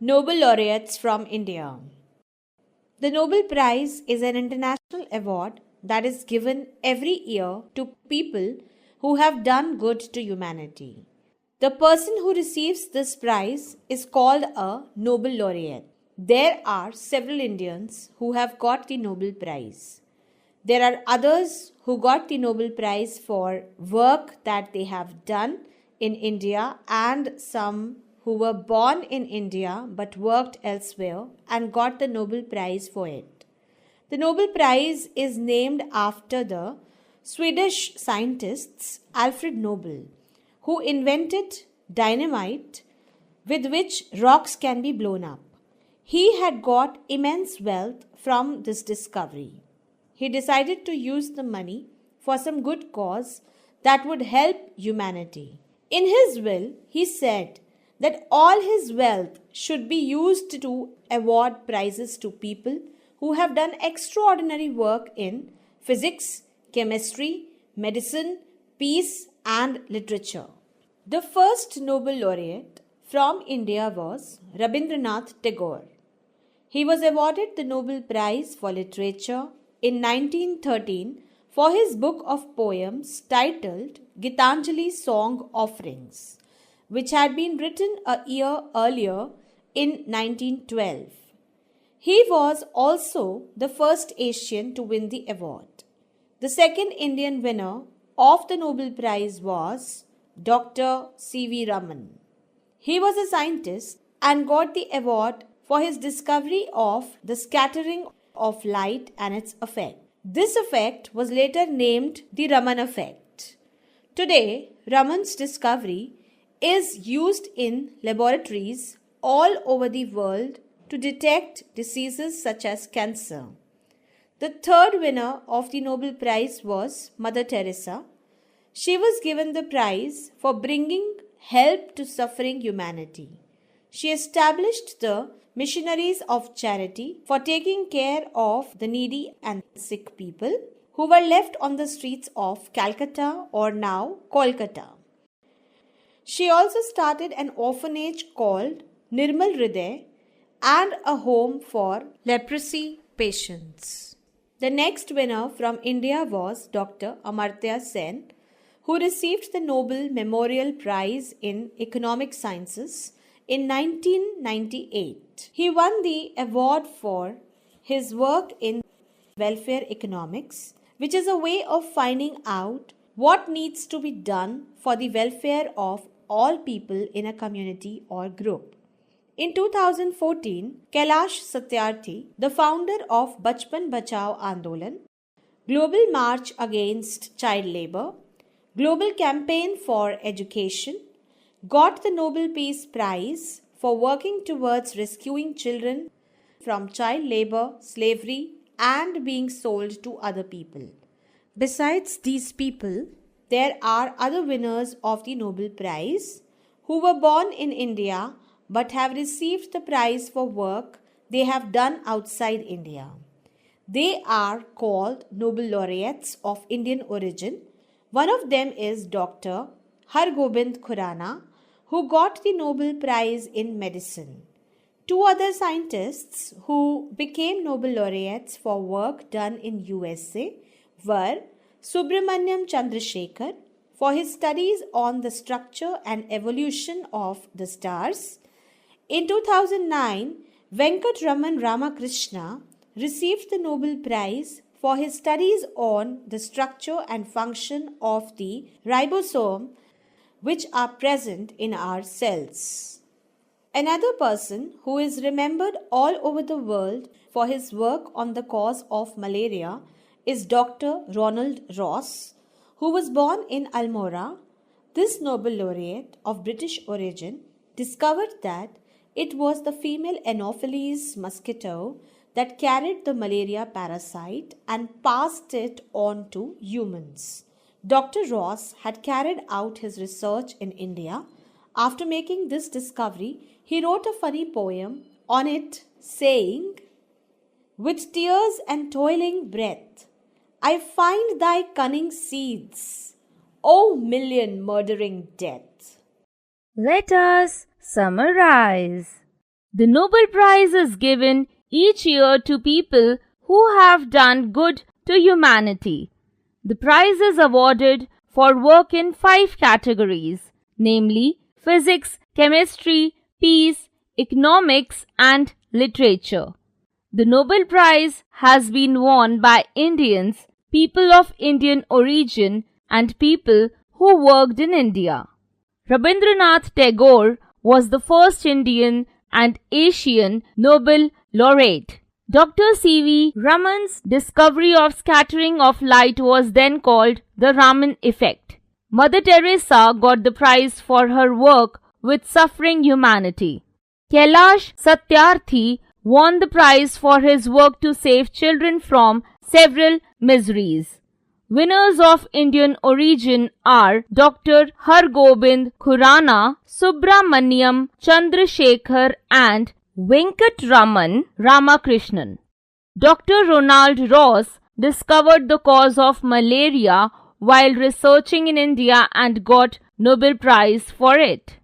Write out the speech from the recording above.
Nobel Laureates from India. The Nobel Prize is an international award that is given every year to people who have done good to humanity. The person who receives this prize is called a Nobel Laureate. There are several Indians who have got the Nobel Prize. There are others who got the Nobel Prize for work that they have done in India, and some who were born in India but worked elsewhere and got the Nobel Prize for it. The Nobel Prize is named after the Swedish scientists Alfred Nobel, who invented dynamite with which rocks can be blown up. He had got immense wealth from this discovery. He decided to use the money for some good cause that would help humanity. In his will, he said that all his wealth should be used to award prizes to people who have done extraordinary work in physics, chemistry, medicine, peace, and literature. The first Nobel laureate from India was Rabindranath Tagore. He was awarded the Nobel Prize for Literature in 1913 for his book of poems titled Gitanjali Song Offerings, which had been written a year earlier in 1912. He was also the first Asian to win the award. The second Indian winner of the Nobel Prize was Dr. C.V. Raman. He was a scientist and got the award for his discovery of the scattering of light and its effect. This effect was later named the Raman effect. Today, Raman's discovery is used in laboratories all over the world to detect diseases such as cancer. The third winner of the Nobel Prize was Mother Teresa. She was given the prize for bringing help to suffering humanity. She established the Missionaries of Charity for taking care of the needy and sick people who were left on the streets of Calcutta, or now Kolkata. She also started an orphanage called Nirmal Hriday and a home for leprosy patients. The next winner from India was Dr. Amartya Sen, who received the Nobel Memorial Prize in Economic Sciences in 1998. He won the award for his work in welfare economics, which is a way of finding out what needs to be done for the welfare of all people in a community or group. In 2014, Kailash Satyarthi, the founder of Bachpan Bachao Andolan, Global March Against Child Labour, Global Campaign for Education, got the Nobel Peace Prize for working towards rescuing children from child labor, slavery, and being sold to other people. Besides these people, there are other winners of the Nobel Prize who were born in India but have received the prize for work they have done outside India. They are called Nobel Laureates of Indian origin. One of them is Dr. Hargobind Khurana, who got the Nobel Prize in Medicine. Two other scientists who became Nobel Laureates for work done in USA were Subramaniam Chandrasekhar for his studies on the structure and evolution of the stars. In 2009, Venkatraman Ramakrishna received the Nobel Prize for his studies on the structure and function of the ribosome, which are present in our cells. Another person who is remembered all over the world for his work on the cause of malaria is Dr. Ronald Ross, who was born in Almora. This Nobel laureate of British origin discovered that it was the female Anopheles mosquito that carried the malaria parasite and passed it on to humans. Dr. Ross had carried out his research in India. After making this discovery, he wrote a funny poem on it saying, "With tears and toiling breath, I find thy cunning seeds, O million murdering death." Let us summarize. The Nobel Prize is given each year to people who have done good to humanity. The prize is awarded for work in 5 categories, namely physics, chemistry, peace, economics, and literature. The Nobel Prize has been won by Indians, people of Indian origin, and people who worked in India. Rabindranath Tagore was the first Indian and Asian Nobel Laureate. Dr. C.V. Raman's discovery of scattering of light was then called the Raman effect. Mother Teresa got the prize for her work with suffering humanity. Kailash Satyarthi won the prize for his work to save children from several miseries. Winners of Indian origin are Dr. Hargobind Khurana, Subramaniam Chandrasekhar and Venkatraman Ramakrishnan. Dr. Ronald Ross discovered the cause of malaria while researching in India and got Nobel Prize for it.